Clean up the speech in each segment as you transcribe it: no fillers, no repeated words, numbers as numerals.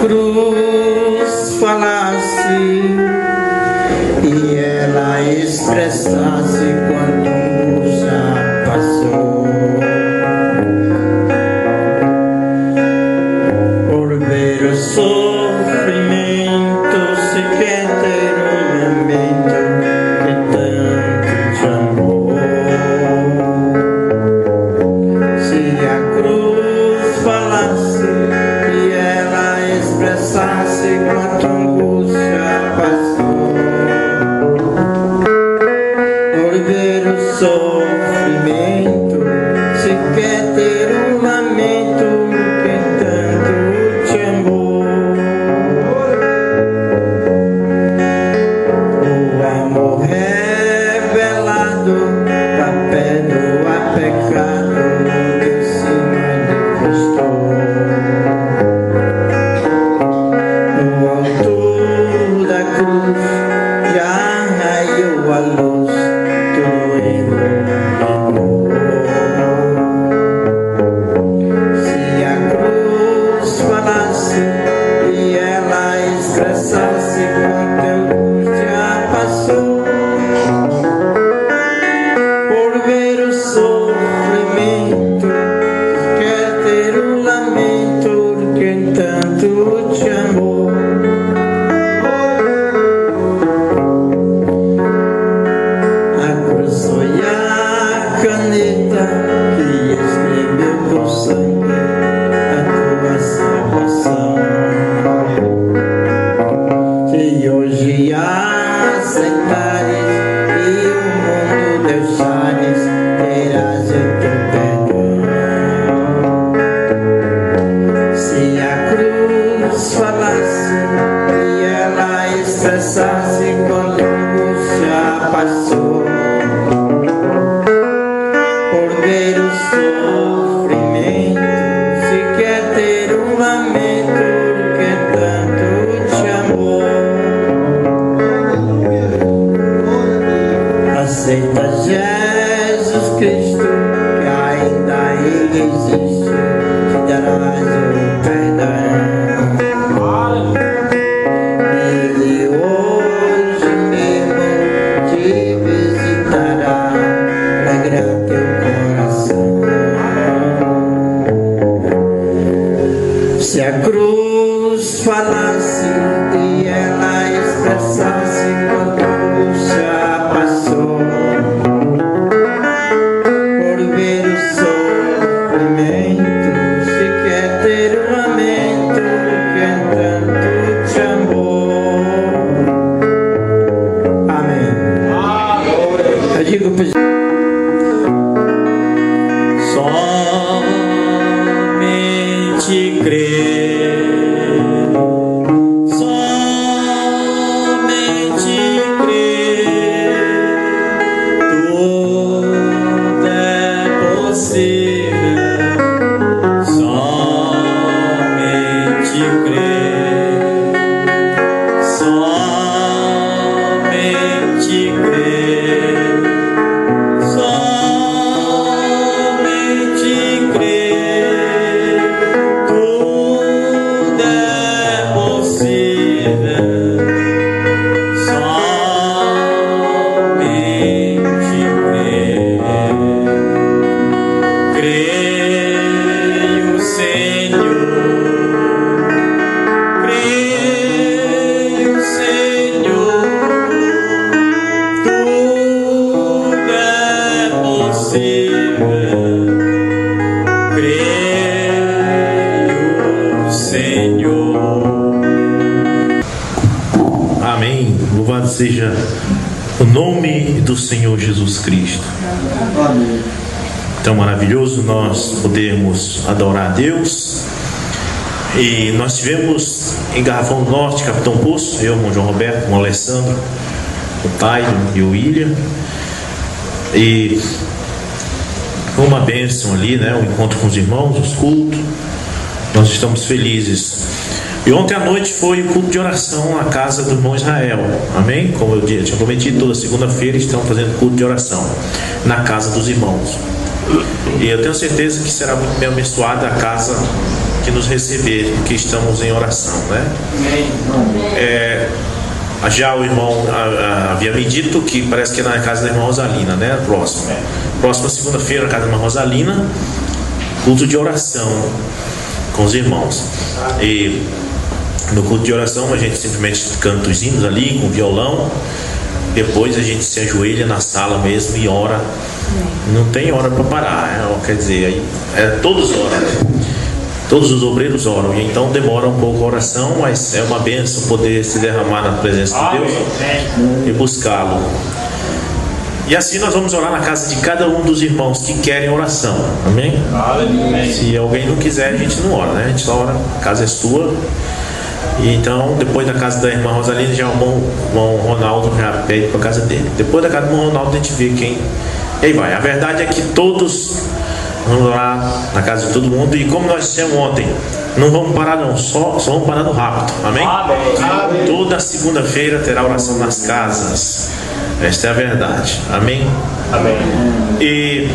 cruz falasse e ela expressasse quanto já passou. Por ver o sofrimento se quer ter um lamento que tanto te amou. Se a cruz falasse e ela expressasse quanto angústia passou. Por ver o sofrimento se quer ter um lamento que tanto te amou. O amor revelado, papel do pecado que se manifestou. No alto da cruz já raiou a luz, tudo iluminou. Se a cruz falasse e ela expressasse quanta angústia passou. Por ver o sofrimento quer ter um lamento que tanto te amou. A cruz foi a caneta que escreveu com sangue a tua salvação. Se hoje aceitares e o mundo deixares, terás o teu perdão. Se a cruz falasse e ela expressasse quanto angústia passou. Por ver o sofrimento se quer ter um lamento que tanto te amou. Aceita Jesus Cristo que ainda existe, te darás o perdão. Ele hoje mesmo te visitará, alegra teu coração. Se a cruz falasse e ela expressasse quanto angústia passou. Por ver o sofrimento se quer ter um lamento que tanto te amou. Amém. Eu digo para somente crer, somente crer, tudo é possível. Somente crer, somente crer, somente crer, tudo é possível. Somente crer. Creio, Senhor, creio, Senhor, tudo é possível. Creio, Senhor. Amém. Louvado seja o nome do Senhor Jesus Cristo. Tão maravilhoso nós podermos adorar a Deus. E nós tivemos em Garrafão do Norte, Capitão Poço, eu, o irmão João Roberto, o irmão Alessandro, o Taio e o William. E foi uma bênção ali, né? O encontro com os irmãos, os cultos. Nós estamos felizes. E ontem à noite foi o culto de oração na casa do irmão Israel. Amém? Como eu tinha prometido, toda segunda-feira estão fazendo culto de oração na casa dos irmãos. E eu tenho certeza que será muito bem abençoada a casa que nos receber, porque estamos em oração, né? Já o irmão havia me dito que parece que é na casa da irmã Rosalina, né? Próxima segunda-feira, na casa da irmã Rosalina, culto de oração com os irmãos. E no culto de oração a gente simplesmente canta os hinos ali com violão. Depois a gente se ajoelha na sala mesmo e ora. Não tem hora para parar, quer dizer, todos oram. Todos os obreiros oram, e então demora um pouco a oração, mas é uma bênção poder se derramar na presença de Deus e buscá-lo. E assim nós vamos orar na casa de cada um dos irmãos que querem oração, amém? Se alguém não quiser, a gente não ora, né? A gente só ora, a casa é sua. E então, depois da casa da irmã Rosalina, já o irmão Ronaldo já pede para a casa dele. Depois da casa do irmão Ronaldo, a gente vê quem. E aí vai. A verdade é que todos vamos lá na casa de todo mundo, e como nós dissemos ontem, não vamos parar não, só vamos parar no rápido, amém? Toda segunda-feira terá oração nas casas, esta é a verdade, amém? E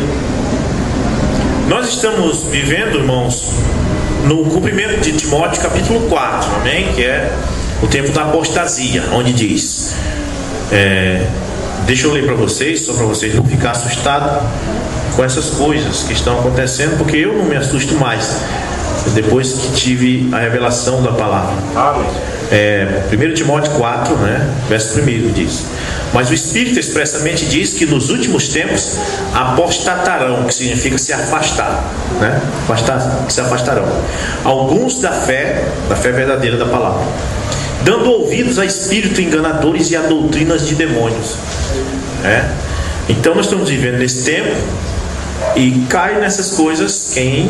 nós estamos vivendo, irmãos, no cumprimento de Timóteo capítulo 4, amém? Que é o tempo da apostasia, onde diz, deixa eu ler para vocês, só para vocês não ficarem assustados com essas coisas que estão acontecendo, porque eu não me assusto mais depois que tive a revelação da palavra. 1 Timóteo 4, né, verso 1 diz: mas o Espírito expressamente diz que nos últimos tempos apostatarão, que significa se afastar, né? Que se afastarão alguns da fé verdadeira da palavra, dando ouvidos a espíritos enganadores e a doutrinas de demônios. Então nós estamos vivendo nesse tempo, e cai nessas coisas quem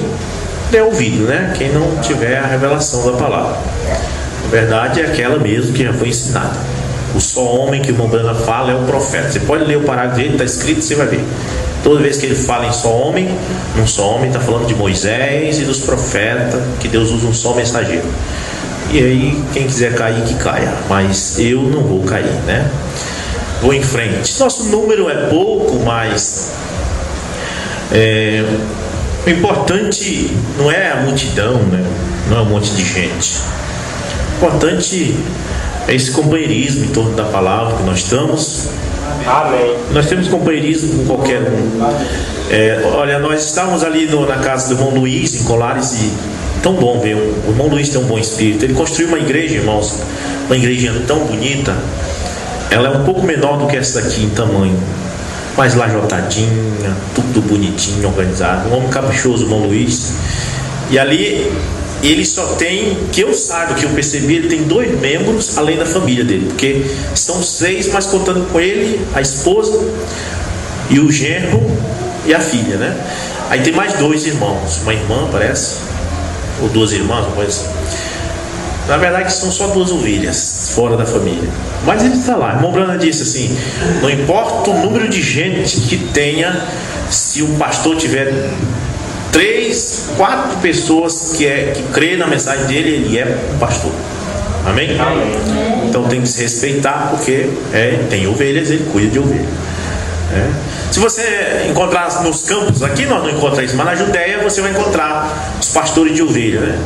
der ouvido, né? Quem não tiver a revelação da palavra. A verdade é aquela mesmo que já foi ensinada. O só homem que o irmão Brana fala é o profeta. Você pode ler o parágrafo dele, está escrito, você vai ver. Toda vez que ele fala em só homem, um só homem está falando de Moisés e dos profetas, que Deus usa um só mensageiro. E aí, quem quiser cair, que caia. Mas eu não vou cair, né? Vou em frente. Nosso número é pouco, mas o importante não é a multidão, né? Não é um monte de gente. O importante é esse companheirismo em torno da palavra que nós estamos. Amém. Nós temos companheirismo com qualquer um. Olha, nós estávamos ali na casa do irmão Luiz, em Colares, e tão bom ver. O irmão Luiz tem um bom espírito. Ele construiu uma igreja, irmãos, uma igrejinha tão bonita. Ela é um pouco menor do que essa daqui em tamanho, mais lajotadinha, tudo bonitinho, organizado. Um homem caprichoso, o irmão Luiz. E ali ele só tem, que eu saiba, que eu percebi, ele tem 2 membros além da família dele, porque são 6, mas contando com ele, a esposa e o genro e a filha, né? Aí tem mais 2 irmãos, uma irmã parece, ou 2 irmãs, uma coisa assim. Na verdade são só 2 ovelhas fora da família, mas ele está lá. O irmão Brana disse assim: não importa o número de gente que tenha, se um pastor tiver 3, 4 pessoas que crê na mensagem dele, ele é um pastor. Amém? Amém. Então tem que se respeitar, porque tem ovelhas, ele cuida de ovelhas. Se você encontrar nos campos, aqui nós não encontramos isso, mas na Judéia você vai encontrar os pastores de ovelha, né?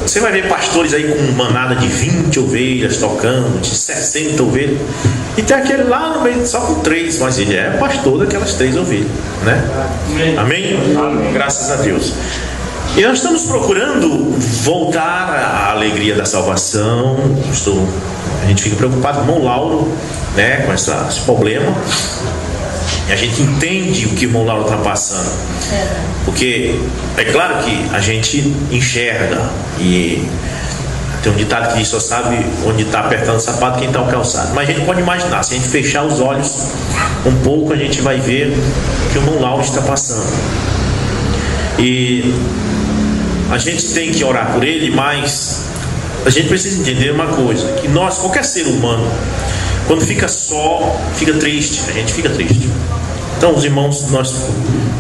Você vai ver pastores aí com manada de 20 ovelhas tocando, de 60 ovelhas, e tem aquele lá no meio só com 3, mas ele é pastor daquelas 3 ovelhas, né? Amém? Amém? Graças a Deus. E nós estamos procurando voltar à alegria da salvação. A gente fica preocupado com o irmão Lauro, né, com esse problema. E a gente entende o que o irmão Lauro está passando, porque é claro que a gente enxerga, e tem um ditado que diz: só sabe onde está apertando o sapato quem está o calçado. Mas a gente pode imaginar, se a gente fechar os olhos um pouco, a gente vai ver o que o irmão Lauro está passando. E a gente tem que orar por ele, mas a gente precisa entender uma coisa, que nós, qualquer ser humano, quando fica só, fica triste, a gente fica triste. Então os irmãos, nós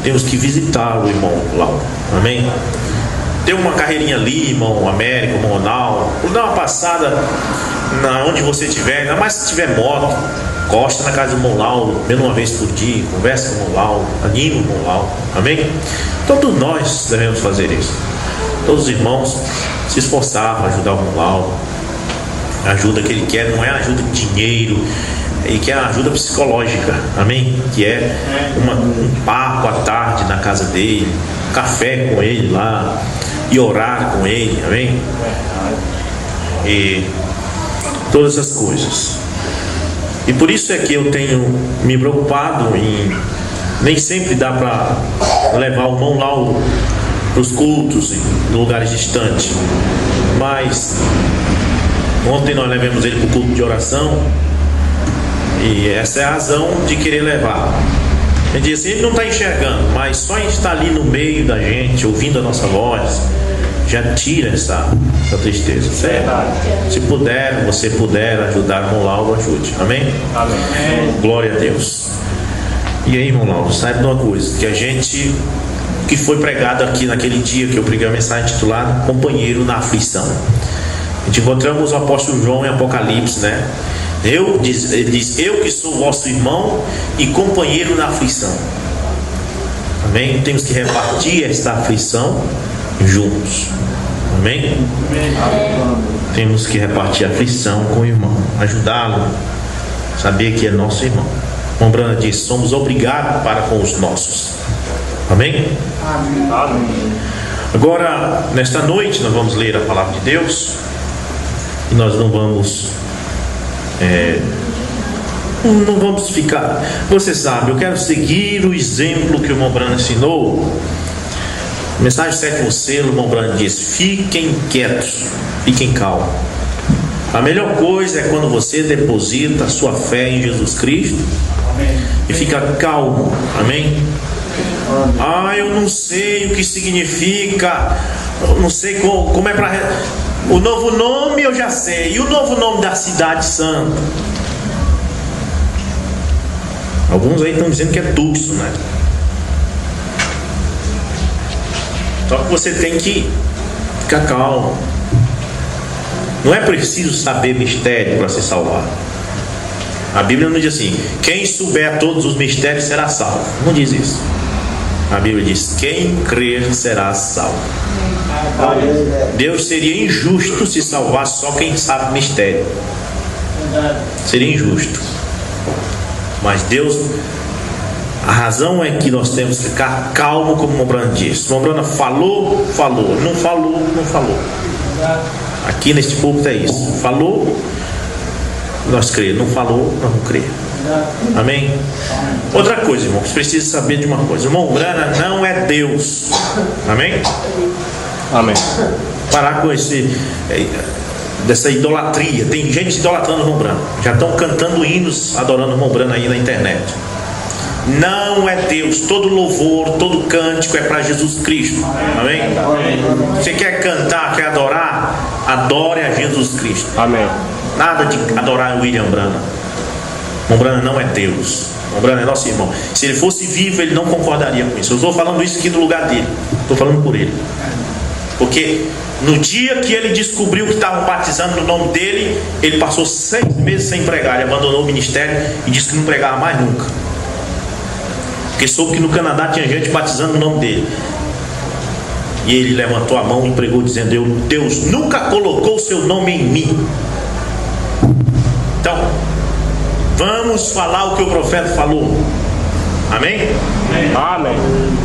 temos que visitar o irmão Lauro, amém? Dê uma carreirinha ali, irmão Américo, irmão Ronaldo, por dar uma passada onde você estiver, ainda mais se tiver moto, encosta na casa do irmão Lauro, menos uma vez por dia, conversa com o irmão Lauro, anima o irmão Lauro, amém? Todos nós devemos fazer isso. todos os irmãos se esforçar para ajudar o irmão Lauro. A ajuda que ele quer não é ajuda de dinheiro, ele quer ajuda psicológica, amém? Que é um papo à tarde na casa dele, café com ele lá e orar com ele, amém? E todas essas coisas. E por isso é que eu tenho me preocupado em nem sempre dá para levar o irmão Lauro para os cultos em lugares distantes, mas ontem nós levamos ele para o culto de oração e essa é a razão de querer levar. Ele diz assim, ele não está enxergando, mas só em estar ali no meio da gente, ouvindo a nossa voz, já tira essa tristeza, certo? Se puder, você puder ajudar o irmão Lauro, ajude, amém? Amém. Glória a Deus. E aí, irmão Lauro, saiba de uma coisa, que a gente, que foi pregado aqui naquele dia que eu preguei a mensagem intitulada Companheiro na Aflição. A gente encontramos o apóstolo João em Apocalipse, né? Ele diz, eu que sou vosso irmão e companheiro na aflição. Amém? Temos que repartir esta aflição juntos. Amém? Temos que repartir a aflição com o irmão, ajudá-lo, saber que é nosso irmão. Como Brana disse, somos obrigados para com os nossos. Amém? Amém. Agora, nesta noite, nós vamos ler a palavra de Deus. E nós não vamos ficar. Você sabe, eu quero seguir o exemplo que o irmão Brana ensinou. Mensagem 7 selo, o irmão Brana diz: fiquem quietos, fiquem calmos. A melhor coisa é quando você deposita a sua fé em Jesus Cristo. Amém. E fica calmo. Amém? Eu não sei o que significa, eu não sei como é para. O novo nome eu já sei. E o novo nome da cidade santa? Alguns aí estão dizendo que é Tucson, né? Só que você tem que ficar calmo. Não é preciso saber mistério para se salvar. A Bíblia não diz assim: quem souber todos os mistérios será salvo. Não diz isso. A Bíblia diz: quem crer será salvo. Deus seria injusto se salvasse só quem sabe mistério. Seria injusto. Mas Deus, a razão é que nós temos que ficar calmo, como o Mombrana disse. O Mombrana falou, não falou. Aqui neste púlpito é isso. Falou, nós cremos. Não falou, nós não cremos. Amém? Outra coisa, irmão, você precisa saber de uma coisa: o Mombrana não é Deus. Amém? Amém. Parar com dessa idolatria. Tem gente idolatrando o irmão Brana. Já estão cantando hinos adorando o irmão Brana aí na internet. Não é Deus. Todo louvor, todo cântico é para Jesus Cristo. Amém? Você quer cantar, quer adorar? Adore a Jesus Cristo. Amém. Nada de adorar o William Brana. O irmão Brana não é Deus. O irmão Brana é nosso irmão. Se ele fosse vivo, ele não concordaria com isso. Eu estou falando isso aqui no lugar dele. Estou falando por ele. Porque no dia que ele descobriu que estavam batizando no nome dele, ele passou 6 meses sem pregar. Ele abandonou o ministério e disse que não pregava mais nunca. Porque soube que no Canadá tinha gente batizando no nome dele. E ele levantou a mão e pregou dizendo: Deus nunca colocou o seu nome em mim. Então, vamos falar o que o profeta falou. Amém? Amém.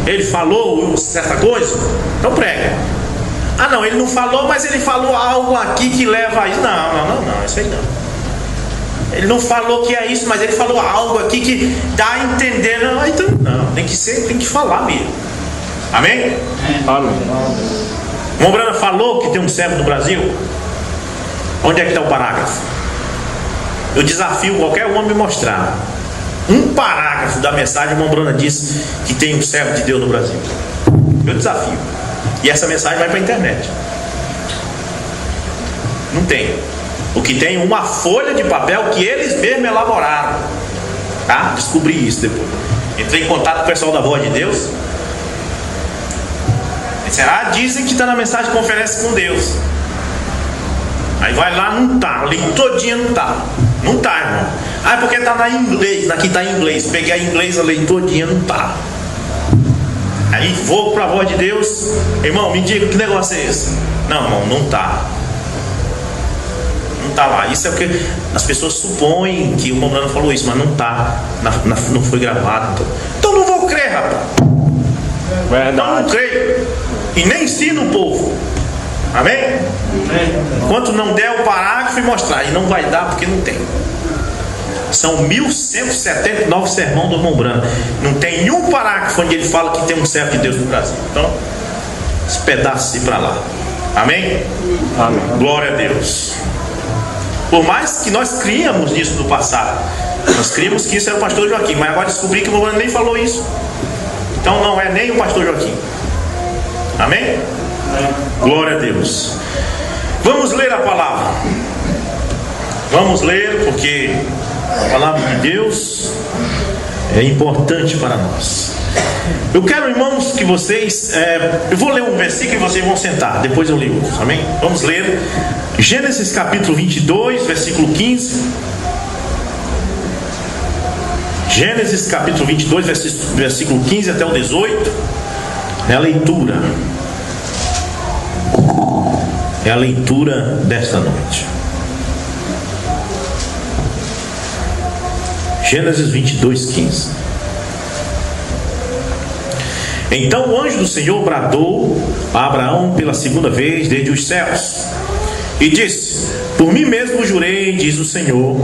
Ele falou certa coisa? Então prega. Não, ele não falou, mas ele falou algo aqui que leva a isso. Não, isso aí não. Ele não falou que é isso, mas ele falou algo aqui que dá a entender. Não, tem que falar mesmo. Amém? Amém. O Mombrana falou que tem um servo no Brasil. Onde é que está o parágrafo? Eu desafio qualquer um a me mostrar um parágrafo da mensagem. O Mombrana disse que tem um servo de Deus no Brasil. Eu desafio. E essa mensagem vai para a internet. Não tem. O que tem é uma folha de papel que eles mesmos elaboraram. Tá? Descobri isso depois. Entrei em contato com o pessoal da Voz de Deus. Será? Dizem que está na mensagem de conferência com Deus. Aí vai lá, não tá. Li todinha, não tá. Não tá, irmão. É porque tá na inglês. Aqui tá em inglês. Peguei a inglês, a li todinha, não tá. Aí vou para a voz de Deus, irmão, me diga que negócio é esse? Não, irmão, não está. Não está lá. Isso é o que as pessoas supõem que o Romano falou isso, mas não está. Não foi gravado. Então não vou crer, rapaz. Verdade. Não creio. E nem ensino o povo. Amém? Enquanto não der o parágrafo e mostrar. E não vai dar porque não tem. São 1179 sermão do irmão Branco. Não tem um parágrafo onde ele fala que tem um servo de Deus no Brasil. Então, esse pedaço ir para lá. Amém? Amém. Glória a Deus. Por mais que nós criamos nisso no passado, nós criamos que isso era o pastor Joaquim, mas agora descobri que o irmão Branco nem falou isso. Então não é nem o pastor Joaquim. Amém? Glória a Deus. Vamos ler a palavra. Vamos ler, porque a palavra de Deus é importante para nós. Eu quero, irmãos, que vocês eu vou ler um versículo e vocês vão sentar. Depois eu leio outros, amém? Vamos ler Gênesis capítulo 22, versículo 15. Gênesis capítulo 22, versículo 15 até o 18. É a leitura. É a leitura desta noite. Gênesis 22, 15. Então o anjo do Senhor bradou a Abraão pela segunda vez desde os céus e disse: por mim mesmo jurei, diz o Senhor,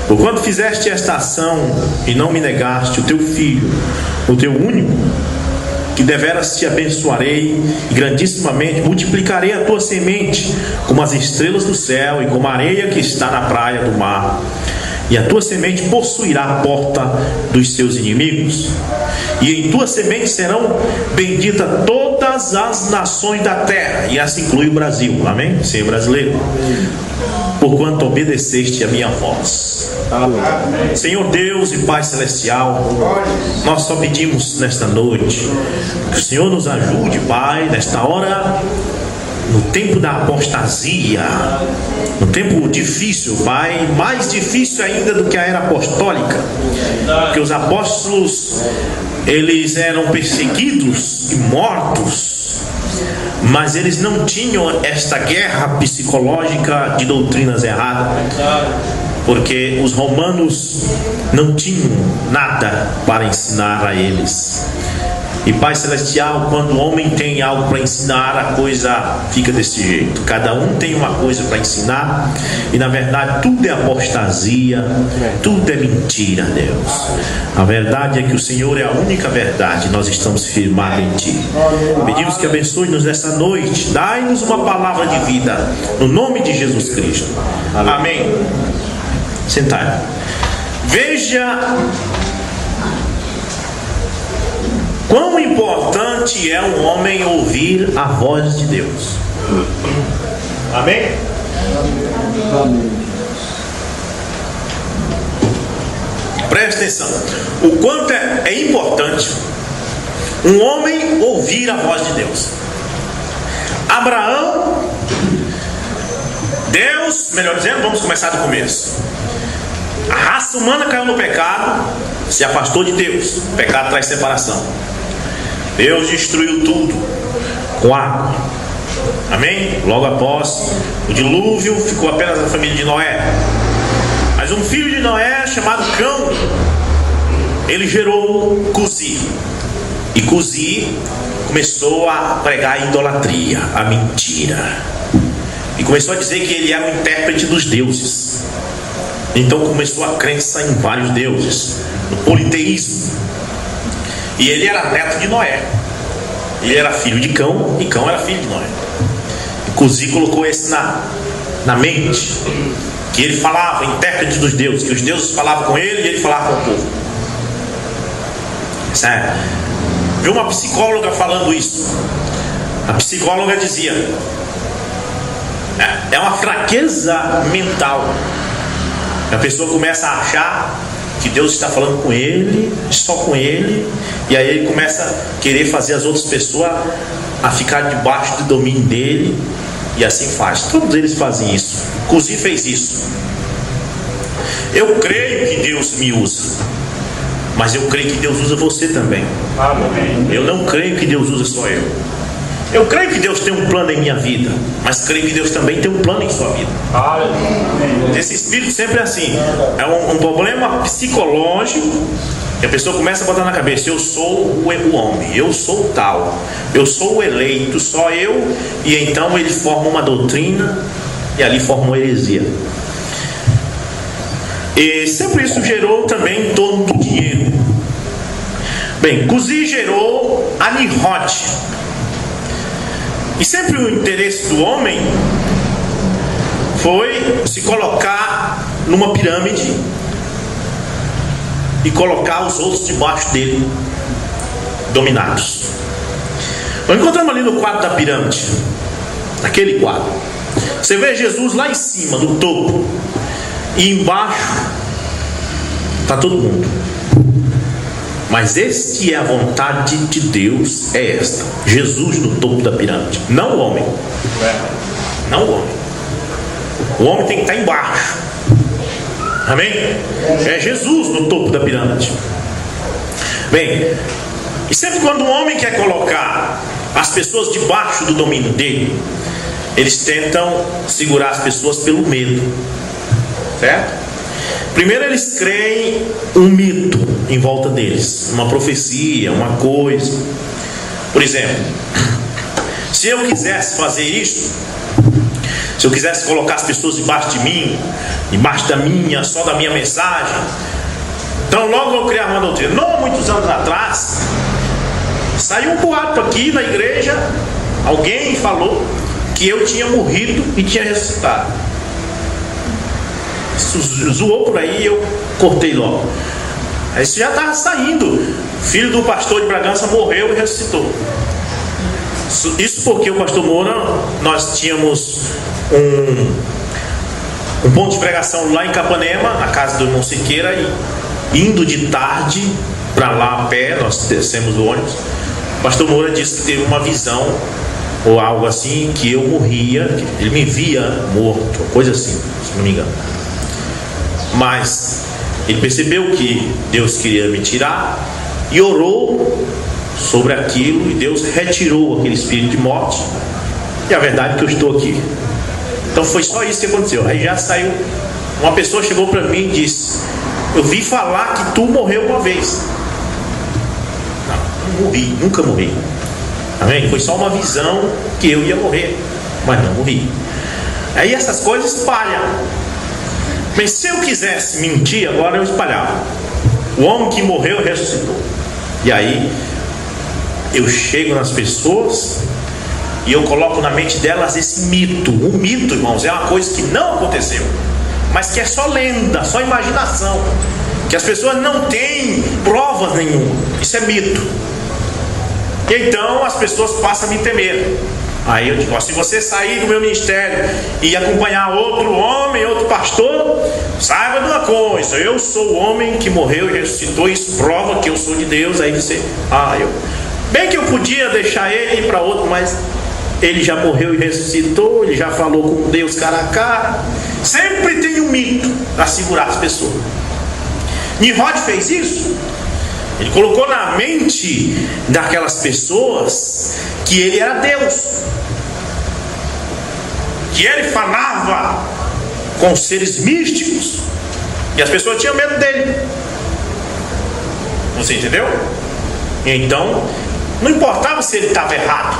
porquanto fizeste esta ação e não me negaste o teu filho, o teu único, que deveras te abençoarei e grandissimamente multiplicarei a tua semente como as estrelas do céu e como a areia que está na praia do mar. E a tua semente possuirá a porta dos seus inimigos. E em tua semente serão benditas todas as nações da terra. E essa inclui o Brasil, amém? Ser brasileiro. Porquanto obedeceste a minha voz. Amém. Senhor Deus e Pai Celestial, nós só pedimos nesta noite que o Senhor nos ajude, Pai, nesta hora, no tempo da apostasia, no tempo difícil, Pai, mais difícil ainda do que a era apostólica, porque os apóstolos, eles eram perseguidos e mortos, mas eles não tinham esta guerra psicológica de doutrinas erradas, porque os romanos não tinham nada para ensinar a eles. E Pai Celestial, quando o homem tem algo para ensinar, a coisa fica desse jeito. Cada um tem uma coisa para ensinar, e na verdade tudo é apostasia, tudo é mentira, Deus. A verdade é que o Senhor é a única verdade. Nós estamos firmados em Ti. Pedimos que abençoe-nos nessa noite. Dai-nos uma palavra de vida, no nome de Jesus Cristo. Amém. Sentai. Veja quão importante é um homem ouvir a voz de Deus. Amém? Amém. Preste atenção. O quanto é importante um homem ouvir a voz de Deus. Abraão, Deus, melhor dizendo, vamos começar do começo. A raça humana caiu no pecado, se afastou de Deus. O pecado traz separação. Deus destruiu tudo com água. Amém? Logo após o dilúvio, ficou apenas a família de Noé. Mas um filho de Noé, chamado Cão, ele gerou Cusi. E Cusi começou a pregar a idolatria, a mentira. E começou a dizer que ele era o intérprete dos deuses. Então começou a crença em vários deuses, no politeísmo. E ele era neto de Noé. Ele era filho de Cão, e Cão era filho de Noé. E Cusi colocou esse na mente, que ele falava, intérprete dos deuses, que os deuses falavam com ele e ele falava com o povo. Certo? Vi uma psicóloga falando isso. A psicóloga dizia: é uma fraqueza mental. A pessoa começa a achar que Deus está falando com ele, só com ele, e aí ele começa a querer fazer as outras pessoas a ficar debaixo do domínio dele, e assim faz. Todos eles fazem isso. Cusi fez isso. Eu creio que Deus me usa. Mas eu creio que Deus usa você também. Amém. Eu não creio que Deus usa só eu. Eu creio que Deus tem um plano em minha vida, mas creio que Deus também tem um plano em sua vida. Aleluia. Esse espírito sempre é assim. É um problema psicológico que a pessoa começa a botar na cabeça: eu sou o homem, eu sou o tal, eu sou o eleito, só eu. E então ele forma uma doutrina e ali forma uma heresia. E sempre isso gerou também em torno do dinheiro. Bem, Cusi gerou a Nimrod. E sempre o interesse do homem foi se colocar numa pirâmide e colocar os outros debaixo dele, dominados. Nós encontramos ali no quadro da pirâmide, naquele quadro, você vê Jesus lá em cima, no topo, e embaixo está todo mundo. Mas este é a vontade de Deus, é esta: Jesus no topo da pirâmide, não o homem. Não o homem. O homem tem que estar embaixo. Amém? É Jesus no topo da pirâmide. Bem, e sempre quando o homem quer colocar as pessoas debaixo do domínio dele, eles tentam segurar as pessoas pelo medo. Certo? Primeiro eles creem um mito em volta deles, uma profecia, uma coisa. Por exemplo, se eu quisesse fazer isso, se eu quisesse colocar as pessoas debaixo de mim, debaixo da minha, só da minha mensagem, então logo eu criar uma doutrina. Não, muitos anos atrás saiu um boato aqui na igreja, alguém falou que eu tinha morrido e tinha ressuscitado. Zoou por aí, eu cortei logo. Aí isso já estava saindo. Filho do pastor de Bragança morreu e ressuscitou. Isso porque o pastor Moura, nós tínhamos um ponto de pregação lá em Capanema, na casa do irmão Siqueira, e indo de tarde para lá a pé, nós descemos do ônibus. O pastor Moura disse que teve uma visão ou algo assim, que eu morria, que ele me via morto, coisa assim, se não me engano. Mas ele percebeu que Deus queria me tirar e orou sobre aquilo, e Deus retirou aquele espírito de morte, e a verdade é que eu estou aqui. Então foi só isso que aconteceu. Aí já saiu, uma pessoa chegou para mim e disse: eu vi falar que tu morreu uma vez. Não morri, nunca morri. Amém? Foi só uma visão que eu ia morrer, mas não morri. Aí essas coisas espalham. Mas se eu quisesse mentir, agora eu espalhava: o homem que morreu ressuscitou. E aí eu chego nas pessoas e eu coloco na mente delas esse mito. O mito, irmãos, é uma coisa que não aconteceu, mas que é só lenda, só imaginação, que as pessoas não têm provas nenhuma. Isso é mito. E então as pessoas passam a me temer. Aí eu digo: se você sair do meu ministério e acompanhar outro homem, outro pastor, saiba de uma coisa: eu sou o homem que morreu e ressuscitou, isso prova que eu sou de Deus. Aí você, bem que eu podia deixar ele ir para outro, mas ele já morreu e ressuscitou, ele já falou com Deus cara a cara. Sempre tem um mito para segurar as pessoas. Nimrod fez isso. Ele colocou na mente daquelas pessoas que ele era Deus, que ele falava com seres místicos, e as pessoas tinham medo dele. Você entendeu? Então não importava se ele estava errado.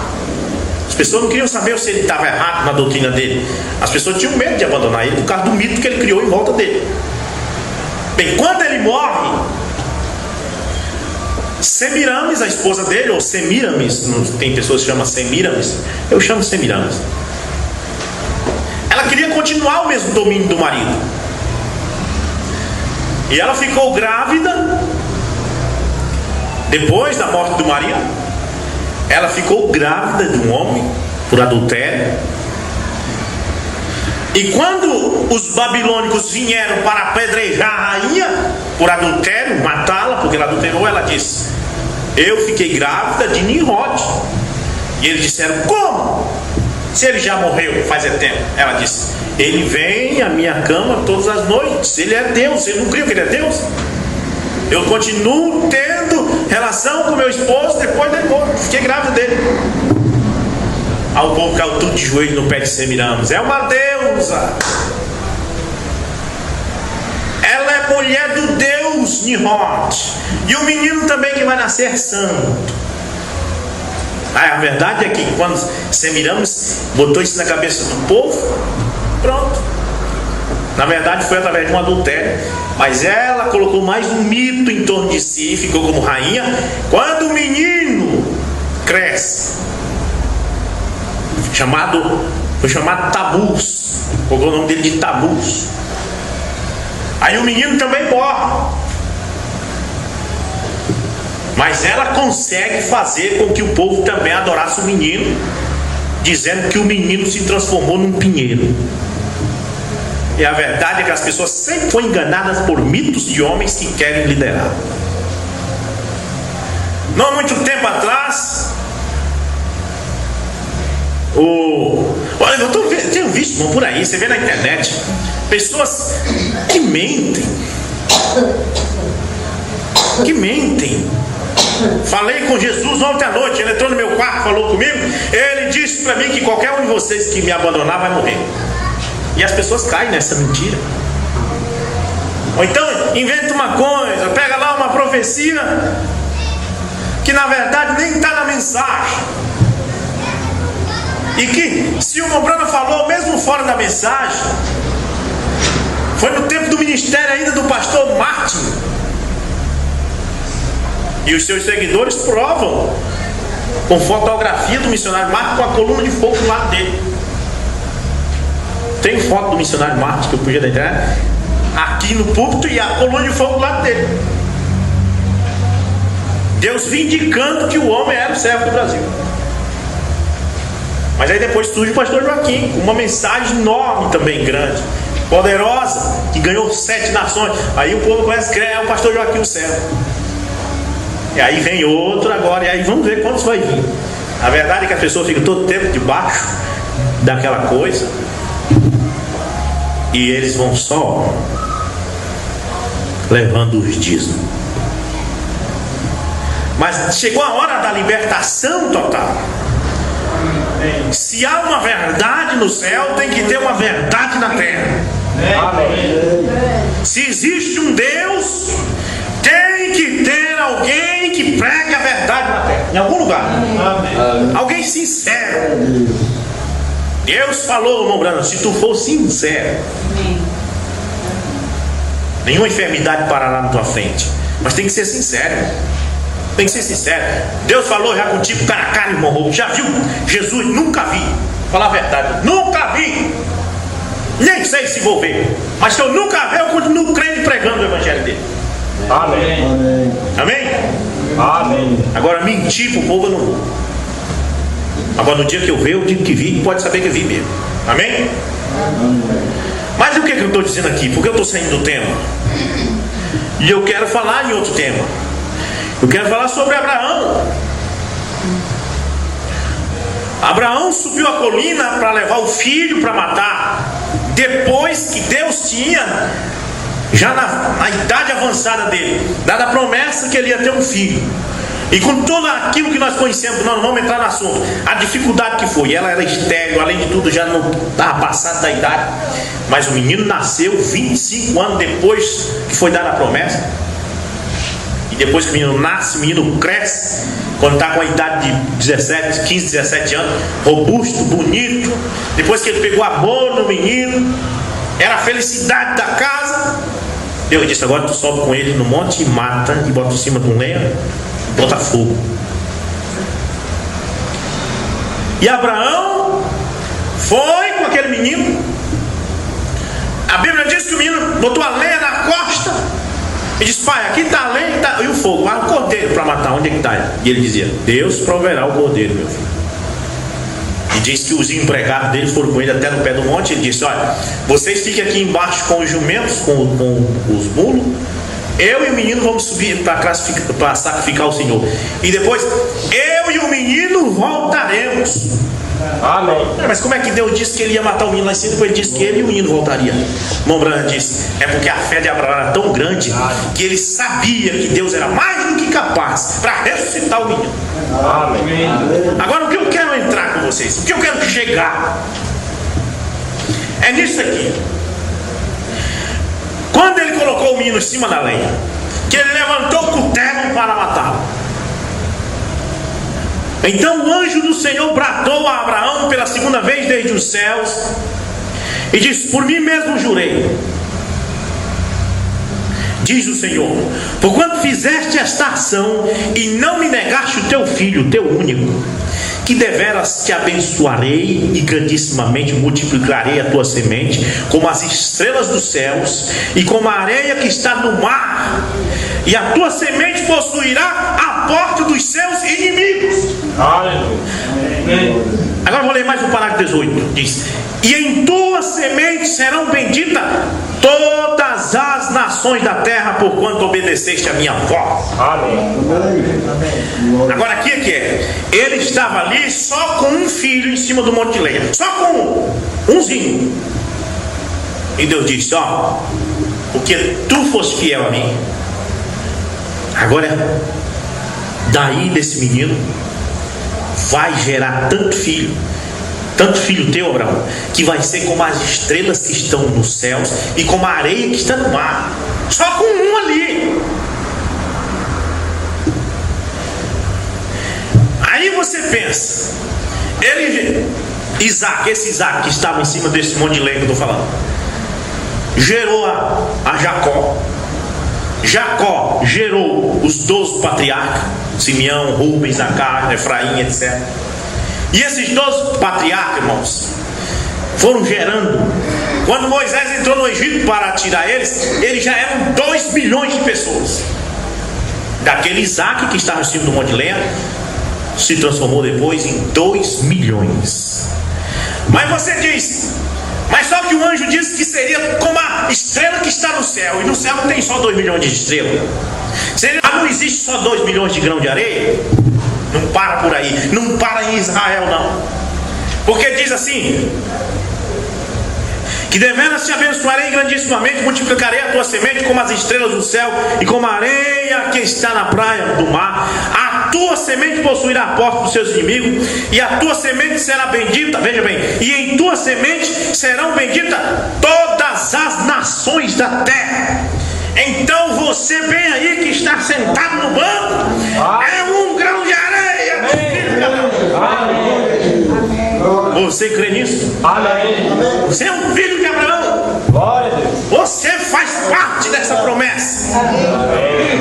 As pessoas não queriam saber se ele estava errado na doutrina dele. As pessoas tinham medo de abandonar ele por causa do mito que ele criou em volta dele. Bem, quando ele morre, Semiramis, a esposa dele, ou Semiramis, tem pessoas que chamam Semiramis, eu chamo Semiramis, ela queria continuar o mesmo domínio do marido, e ela ficou grávida. Depois da morte do marido, ela ficou grávida de um homem por adultério. E quando os babilônicos vieram para apedrejar a rainha por adultério, matá-la, porque ela adulterou, ela disse: eu fiquei grávida de Nimrod. E eles disseram: como? Se ele já morreu faz tempo. Ela disse: ele vem à minha cama todas as noites, ele é Deus. Eu não creio que ele é Deus. Eu continuo tendo relação com meu esposo depois dele morto. Fiquei grávida dele. Aí o povo caiu tudo de joelho no pé de Semiramis. É uma deusa. Ela é mulher do Deus Nimrod. E o menino também que vai nascer santo. A verdade é que quando Semiramis botou isso na cabeça do povo, pronto. Na verdade foi através de um adultério. Mas ela colocou mais um mito em torno de si, ficou como rainha. Quando o menino cresce, foi chamado Tabus, colocou o nome dele de Tabus. Aí o menino também morre. Mas ela consegue fazer com que o povo também adorasse o menino, dizendo que o menino se transformou num pinheiro. E a verdade é que as pessoas sempre foram enganadas por mitos de homens que querem liderar. Não há muito tempo atrás, olha, eu tenho visto por aí, você vê na internet, pessoas que mentem. Falei com Jesus ontem à noite, ele entrou no meu quarto, falou comigo. Ele disse para mim que qualquer um de vocês que me abandonar vai morrer. E as pessoas caem nessa mentira. Ou então inventa uma coisa, pega lá uma profecia que na verdade nem está na mensagem. E que se o Mombrana falou mesmo fora da mensagem, foi no tempo do ministério ainda do pastor Martin. E os seus seguidores provam com fotografia do missionário Martin com a coluna de fogo do lado dele. Tem foto do missionário Martin que eu podia dar aqui no púlpito e a coluna de fogo do lado dele. Deus vindicando que o homem era o servo do Brasil. Mas aí depois surge o pastor Joaquim com uma mensagem enorme também, grande, poderosa, que ganhou 7 nações. Aí o povo conhece que é o pastor Joaquim o servo. E aí vem outro agora, e aí vamos ver quantos vai vir. A verdade é que a pessoa fica todo tempo debaixo daquela coisa, e eles vão só levando os dízimos. Mas chegou a hora da libertação total. Se há uma verdade no céu, tem que ter uma verdade na terra. Se existe um Deus, tem que ter alguém que pregue a verdade na terra, em algum lugar. Alguém sincero. Deus falou, Mombrana, se tu for sincero, nenhuma enfermidade parará na tua frente. Mas tem que ser sincero. Tem que ser sincero. Deus falou já contigo cara a cara, irmão. Já viu Jesus? Nunca vi. Falar a verdade, nunca vi. Nem sei se vou ver. Mas se eu nunca ver, eu continuo crendo e pregando o evangelho dele. Amém. Amém? Amém. Agora mentir pro povo eu não vou. Agora no dia que eu ver, eu digo que vi, pode saber que eu vi mesmo. Amém? Mas o que eu estou dizendo aqui? Porque eu estou saindo do tema. E eu quero falar em outro tema. Eu quero falar sobre Abraão. Abraão subiu a colina para levar o filho para matar, depois que Deus tinha, já na idade avançada dele, dado a promessa que ele ia ter um filho. E com tudo aquilo que nós conhecemos, nós não vamos entrar no assunto, a dificuldade que foi, ela era estéril, além de tudo já não estava passada da idade, mas o menino nasceu 25 anos depois que foi dada a promessa. E depois que o menino nasce, o menino cresce, quando está com a idade de 15, 17 anos, robusto, bonito. Depois que ele pegou amor no menino, era a felicidade da casa. Deus disse, agora tu sobe com ele no monte e mata, e bota em cima de um lenha, e bota fogo. E Abraão foi com aquele menino. A Bíblia diz que o menino botou a lenha na costa e disse, pai, aqui está a lenha e o fogo, mas o cordeiro para matar, onde é que está? E ele dizia, Deus proverá o cordeiro, meu filho. E diz que os empregados dele foram com ele até no pé do monte. Ele disse, olha, vocês fiquem aqui embaixo com os jumentos, com os mulos, eu e o menino vamos subir para sacrificar o Senhor. E depois eu e o menino voltaremos. Amém. Mas como é que Deus disse que ele ia matar o menino lá em cima, depois ele disse que ele e o menino voltaria? Irmão Branham disse, é porque a fé de Abraão era tão grande que ele sabia que Deus era mais do que capaz para ressuscitar o menino. Amém. Agora o que eu quero entrar com vocês, o que eu quero chegar é nisso aqui. Quando ele colocou o menino em cima da lenha, que ele levantou o cutelo para matá-lo, então o anjo do Senhor bradou a Abraão pela segunda vez desde os céus e disse: por mim mesmo jurei, diz o Senhor, porquanto fizeste esta ação e não me negaste o teu filho, o teu único, que deveras te abençoarei e grandissimamente multiplicarei a tua semente como as estrelas dos céus e como a areia que está no mar, e a tua semente possuirá a porta dos seus inimigos. Aleluia. Agora vou ler mais o parágrafo 18. Diz: e em tua semente serão benditas todas as nações da terra, porquanto obedeceste a minha voz. Amém. Agora aqui é que é. Ele estava ali só com um filho em cima do monte de lenha, só com umzinho. E Deus disse: ó, porque tu foste fiel a mim, agora daí desse menino vai gerar tanto filho teu, Abraão, que vai ser como as estrelas que estão nos céus e como a areia que está no mar, só com um ali. Aí você pensa, esse Isaac que estava em cima desse monte de lenha que eu estou falando, gerou a Jacó. Jacó gerou os 12 patriarcas, Simeão, Rubens, Zacarias, Efraim, etc. E esses 12 patriarcas, irmãos, foram gerando. Quando Moisés entrou no Egito para tirar eles já eram 2 milhões de pessoas. Daquele Isaac que estava em cima do monte de lenha, se transformou depois em 2 milhões. Mas você diz, mas só que o anjo disse que seria como a estrela que está no céu, e no céu não tem só 2 milhões de estrelas. Não existe só 2 milhões de grãos de areia? Não para por aí, não para em Israel não. Porque diz assim: que deveras te abençoarei grandissimamente, multiplicarei a tua semente como as estrelas do céu e como a areia que está na praia do mar. A tua semente possuirá a porta dos seus inimigos, e a tua semente será bendita. Veja bem, e em tua semente serão benditas todas as nações da terra. Então você bem aí que está sentado no banco é um grão de areia. Você crê nisso? Amém. Você é um filho de Abraão. Glória a Deus. Você faz parte dessa promessa.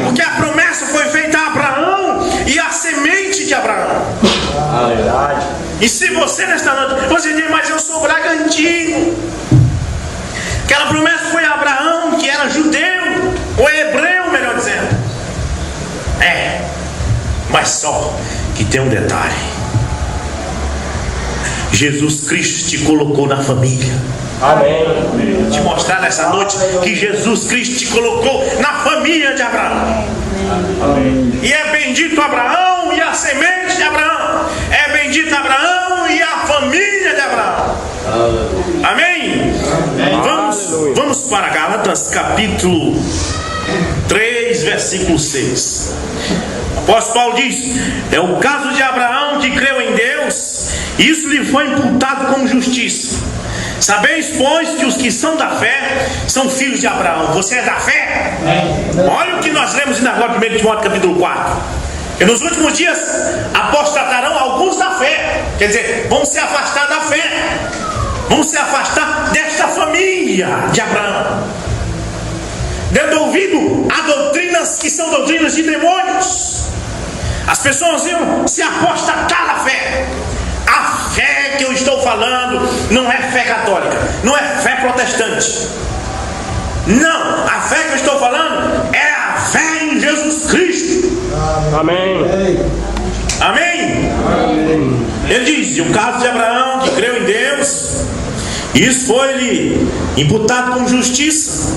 Porque a promessa foi feita a Abraão e a semente de Abraão. Verdade. E se você nesta noite, você diz: mas eu sou Bragantino. Aquela promessa foi a Abraão, que era judeu, ou hebreu, melhor dizendo. Mas só que tem um detalhe: Jesus Cristo te colocou na família. Amém. Te mostrar nessa noite que Jesus Cristo te colocou na família de Abraão. Amém. E é bendito Abraão e a semente de Abraão. É bendito Abraão e a família de Abraão. Amém? Vamos para Gálatas capítulo 3, versículo 6. O apóstolo Paulo diz: é o caso de Abraão, que creu em Deus, isso lhe foi imputado como justiça. Sabeis, pois, que os que são da fé são filhos de Abraão. Você é da fé? Olha o que nós lemos ainda agora, 1 Timóteo capítulo 4. E nos últimos dias apostatarão alguns da fé. Quer dizer, vão se afastar da fé, vão se afastar desta família de Abraão, dando ouvido a doutrinas que são doutrinas de demônios. As pessoas iam se apostatar da fé. A fé que eu estou falando não é fé católica, não é fé protestante. Não, a fé que eu estou falando é a fé em Jesus Cristo. Amém. Amém? Amém. Ele diz: o caso de Abraão, que creu em Deus, isso foi-lhe imputado com justiça.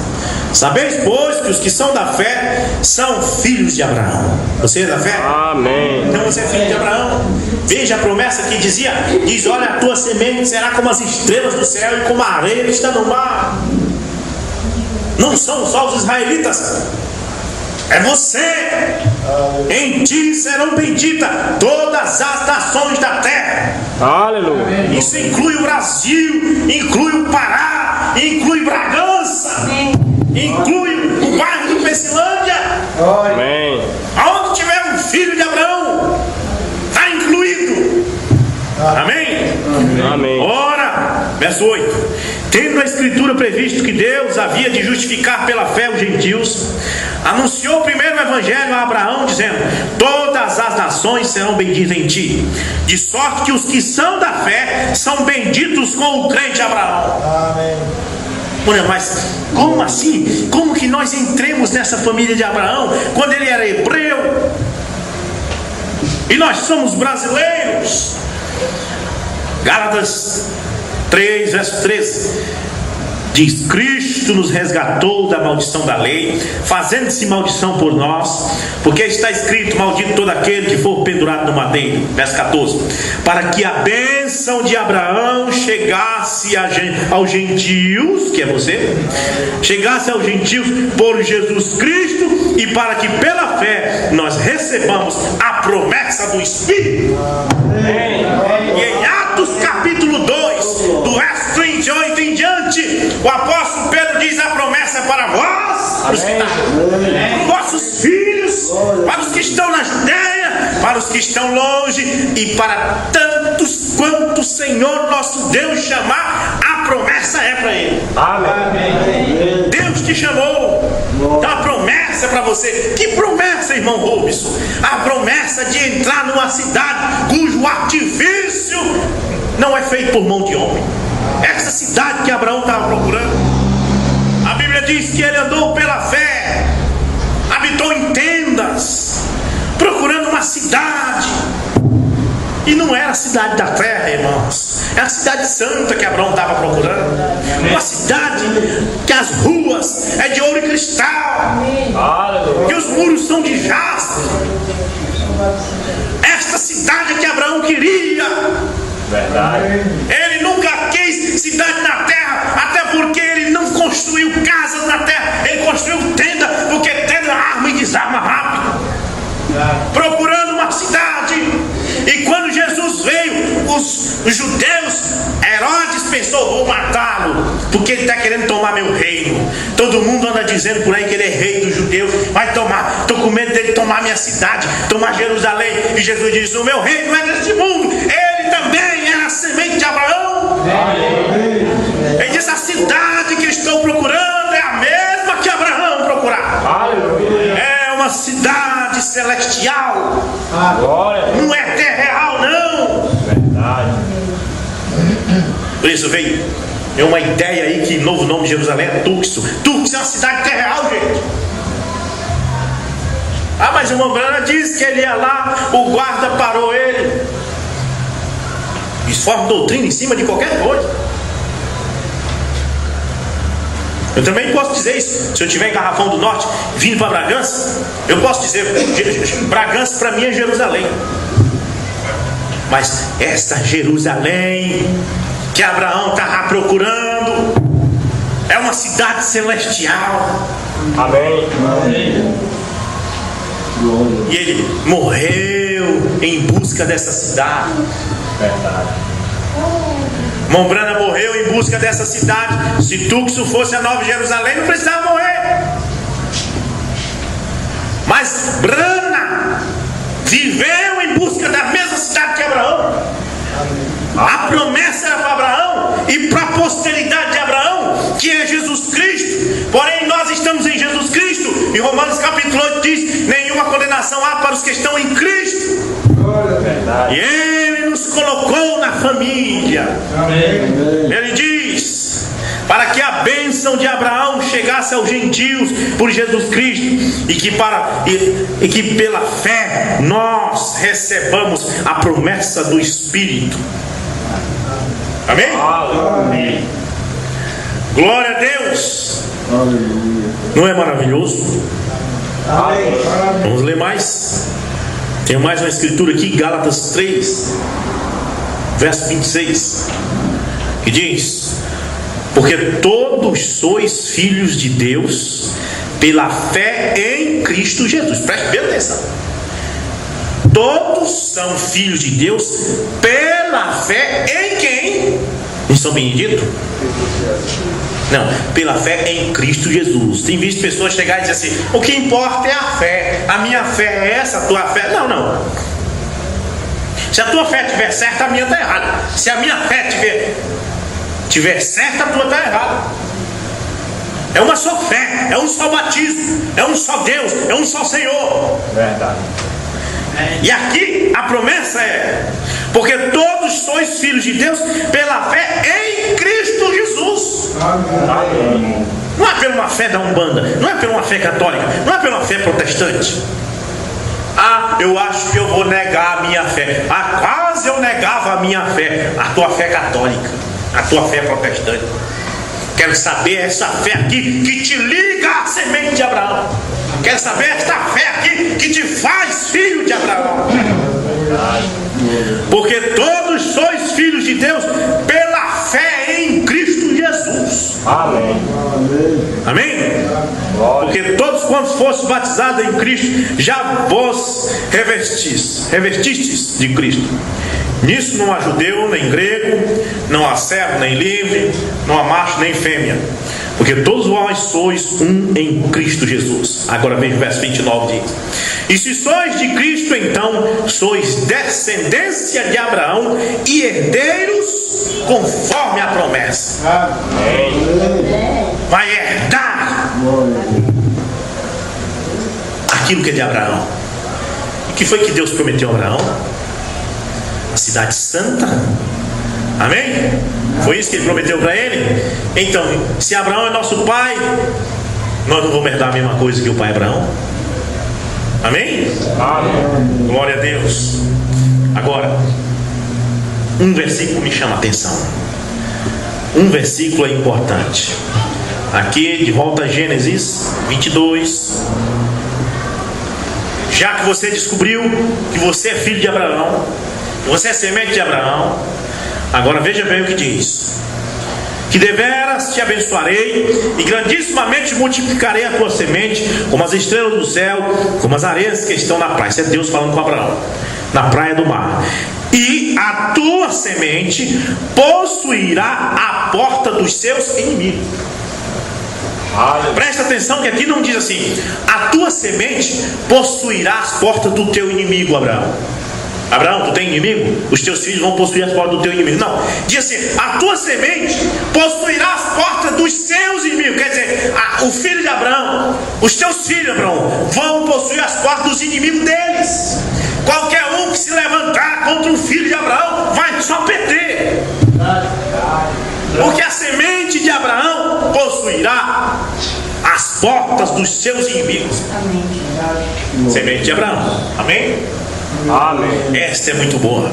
Sabeis, pois, que os que são da fé são filhos de Abraão. Você é da fé? Amém. Então você é filho de Abraão. Veja a promessa que diz: olha, a tua semente será como as estrelas do céu e como a areia que está no mar. Não são só os israelitas, é você. Em ti serão benditas todas as nações da terra. Aleluia. Isso inclui o Brasil, inclui o Pará, inclui Bragança, inclui o bairro de Pensilândia. Amém. Aonde tiver um filho de Abraão, está incluído. Amém? Amém. Ora, verso 8: tendo a Escritura previsto que Deus havia de justificar pela fé os gentios, anunciou primeiro o Evangelho a Abraão, dizendo: todas as nações serão benditas em ti, de sorte que os que são da fé são benditos com o crente Abraão. Amém. Olha, mas como assim? Como que nós entremos nessa família de Abraão quando ele era hebreu e nós somos brasileiros? Gálatas 3, verso 13 diz: Cristo nos resgatou da maldição da lei, fazendo-se maldição por nós, porque está escrito: maldito todo aquele que for pendurado no madeiro. Verso 14: para que a bênção de Abraão chegasse aos gentios, que é você, chegasse aos gentios por Jesus Cristo, e para que pela fé nós recebamos a promessa do Espírito. E em Atos capítulo 2, do verso 38 em diante, o apóstolo Pedro diz: a promessa é para vós, para os vossos filhos, para os que estão na Judéia, para os que estão longe, e para tantos quanto o Senhor nosso Deus chamar, a promessa é para ele. Amém. Deus te chamou, então a promessa é para você. Que promessa, irmão Robson? A promessa de entrar numa cidade cujo artifício não é feito por mão de homem. Essa cidade que Abraão estava procurando, a Bíblia diz que ele andou pela fé, habitou em tendas, procurando uma cidade. E não era a cidade da terra, irmãos, é a cidade santa que Abraão estava procurando. Uma cidade que as ruas é de ouro e cristal, que os muros são de jaspe. Esta cidade que Abraão queria. Verdade. Ele nunca quis cidade na terra, até porque ele não construiu casas na terra, ele construiu tenda, porque tenda arma e desarma rápido, procurando uma cidade. E quando Jesus veio, os judeus, Herodes pensou: vou matá-lo, porque ele está querendo tomar meu reino. Todo mundo anda dizendo por aí que ele é rei dos judeus, vai tomar, estou com medo dele tomar minha cidade, tomar Jerusalém. E Jesus diz: o meu reino não é deste mundo. Ele também era a semente de Abraão. Ele diz: a cidade que estou procurando é a mesma que Abraão procurava. É uma cidade celestial. Glória. Não é terra real, não. Verdade. Por isso veio uma ideia aí que o novo nome de Jerusalém é Tuxo. Tuxo é uma cidade terra real, gente. Ah, mas o irmão Brana disse que ele ia lá, o guarda parou ele. Isso forma doutrina em cima de qualquer coisa. Eu também posso dizer isso. Se eu estiver em Garrafão do Norte, vindo para Bragança, eu posso dizer: Bragança para mim é Jerusalém. Mas essa Jerusalém que Abraão estava procurando é uma cidade celestial. Amém. E ele morreu em busca dessa cidade. Verdade. Mombrana morreu em busca dessa cidade. Se Tuxo fosse a Nova Jerusalém, não precisava morrer. Mas Brana viveu em busca da mesma cidade que Abraão. A promessa era para Abraão e para a posteridade de Abraão, que é Jesus Cristo. Porém nós estamos em Jesus Cristo. E Romanos capítulo 8 diz: nenhuma condenação há para os que estão em Cristo. Verdade. E Ele nos colocou na família. Ele diz: para que a bênção de Abraão chegasse aos gentios por Jesus Cristo, e que pela fé nós recebamos a promessa do Espírito. Amém? Aleluia. Glória a Deus. Não é maravilhoso? Amém. Vamos ler mais. Tenho mais uma escritura aqui, Gálatas 3, verso 26, que diz: porque todos sois filhos de Deus pela fé em Cristo Jesus. Preste bem atenção. Todos são filhos de Deus pela fé em quem? Em São Benedito? Não, pela fé em Cristo Jesus. Tem visto pessoas chegarem e dizer assim: o que importa é a fé. A minha fé é essa, a tua fé. Não, não. Se a tua fé estiver certa, a minha está errada. Se a minha fé estiver certa, a tua está errada. É uma só fé, é um só batismo, é um só Deus, é um só Senhor. Verdade. E aqui a promessa é: porque todos sois filhos de Deus pela fé em Cristo Jesus. Amém. Não é pela uma fé da Umbanda, não é pela uma fé católica, não é pela uma fé protestante. Ah, eu acho que eu vou negar a minha fé. Ah, quase eu negava a minha fé. A tua fé católica, a tua fé protestante. Quero saber essa fé aqui que te liga à semente de Abraão. Quero saber esta fé aqui que te faz filho de Abraão. Porque todos sois filhos de Deus pela fé em Cristo Jesus. Amém. Amém? Porque todos quantos fossem batizados em Cristo, já vos revestistes de Cristo. Nisso não há judeu nem grego, não há servo nem livre, não há macho nem fêmea, porque todos vós sois um em Cristo Jesus. Agora veja o verso 29, diz: e se sois de Cristo, então sois descendência de Abraão e herdeiros conforme a promessa. Amém. Vai herdar aquilo que é de Abraão. E que foi que Deus prometeu a Abraão? A cidade santa. Amém? Foi isso que ele prometeu para ele. Então, se Abraão é nosso pai, nós não vamos herdar a mesma coisa que o pai Abraão. Amém? Amém. Glória a Deus. Agora, um versículo me chama a atenção. Um versículo é importante. Aqui, de volta a Gênesis 22. Já que você descobriu que você é filho de Abraão, você é semente de Abraão, agora veja bem o que diz: que deveras te abençoarei e grandissimamente multiplicarei a tua semente como as estrelas do céu, como as areias que estão na praia. Isso é Deus falando com Abraão, na praia do mar. E a tua semente possuirá a porta dos seus inimigos. Presta atenção que aqui não diz assim: a tua semente possuirá as portas do teu inimigo, Abraão. Abraão, tu tem inimigo? Os teus filhos vão possuir as portas do teu inimigo. Não, diz assim: a tua semente possuirá as portas dos seus inimigos. Quer dizer, o filho de Abraão, os teus filhos, Abraão, vão possuir as portas dos inimigos deles. Qualquer um que se levantar contra o filho de Abraão vai só perder. Porque a semente de Abraão possuirá as portas dos seus inimigos. Semente de Abraão. Amém? Amém. Esta é muito boa.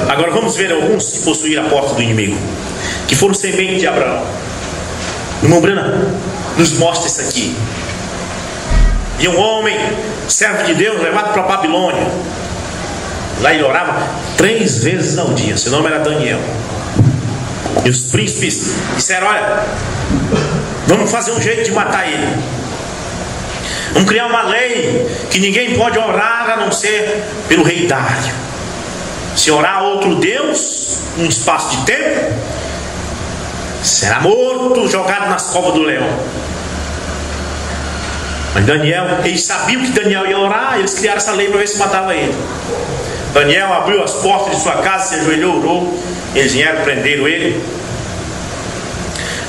Agora vamos ver alguns que possuíram a porta do inimigo, que foram semente de Abraão. O irmão Brana nos mostra isso aqui. E um homem, servo de Deus, levado para a Babilônia. Lá ele orava 3 vezes ao dia. Seu nome era Daniel. E os príncipes disseram: olha, vamos fazer um jeito de matar ele. Vamos criar uma lei que ninguém pode orar a não ser pelo rei Dário. Se orar a outro Deus num espaço de tempo, será morto, jogado nas covas do leão. Mas Daniel, eles sabiam que Daniel ia orar, eles criaram essa lei para ver se matava ele. Daniel abriu as portas de sua casa, se ajoelhou, orou. Eles vieram, prenderam ele.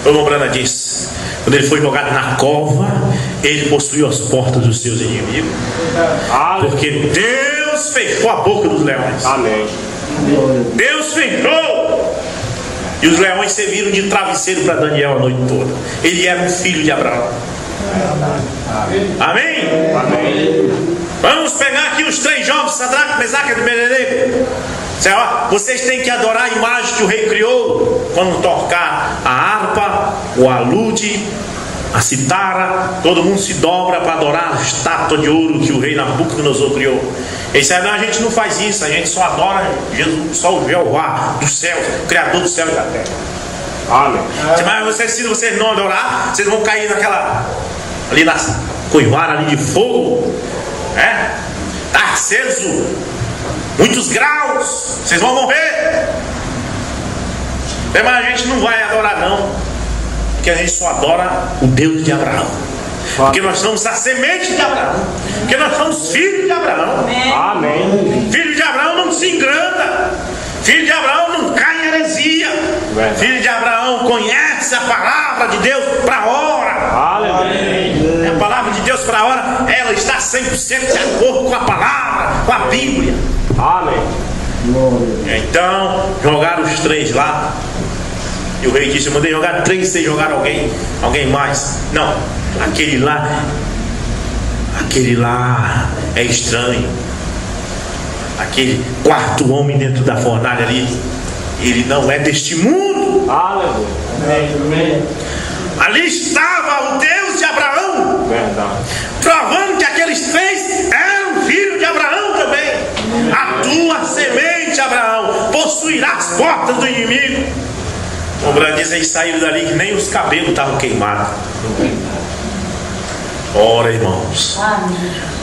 O irmão Brana disse: quando ele foi jogado na cova, ele possuiu as portas dos seus inimigos. Porque Deus fechou a boca dos leões. Amém. Deus fechou. E os leões serviram de travesseiro para Daniel a noite toda. Ele era um filho de Abraão. Amém? Amém. Vamos pegar aqui os 3 jovens, Sadraque, Mesaque e Abednego. Vocês têm que adorar a imagem que o rei criou quando tocar a harpa, o alude a citara, todo mundo se dobra para adorar a estátua de ouro que o rei Nabucodonosor criou. Ele disse: não, a gente não faz isso, a gente só adora Jesus, só o Jeová dos céus, o Criador do céu e da terra. Amém. Mas se vocês não adorar, vocês vão cair ali na coivara ali de fogo, está aceso muitos graus, vocês vão morrer. Mas a gente não vai adorar não, porque a gente só adora o Deus de Abraão, porque nós somos a semente de Abraão, porque nós somos filhos de Abraão. Amém. Filho de Abraão não se engranda, filho de Abraão não cai em heresia, filho de Abraão conhece a palavra de Deus para a hora. Aleluia. A palavra de Deus para a hora, ela está 100% de acordo com a palavra, com a Bíblia. Amém. Então jogaram os 3 lá, e o rei disse: eu mandei jogar 3, vocês jogaram alguém mais? Não, aquele lá é estranho. Aquele quarto homem dentro da fornalha ali, ele não é deste mundo. Aleluia. Amém. Ali estava o Deus de Abraão, Verdade. provando que aqueles 3 eram filhos de Abraão também. A tua semente, Abraão, possuirá as portas do inimigo. O Brando diz: eles saíram dali que nem os cabelos estavam queimados. Ora, irmãos,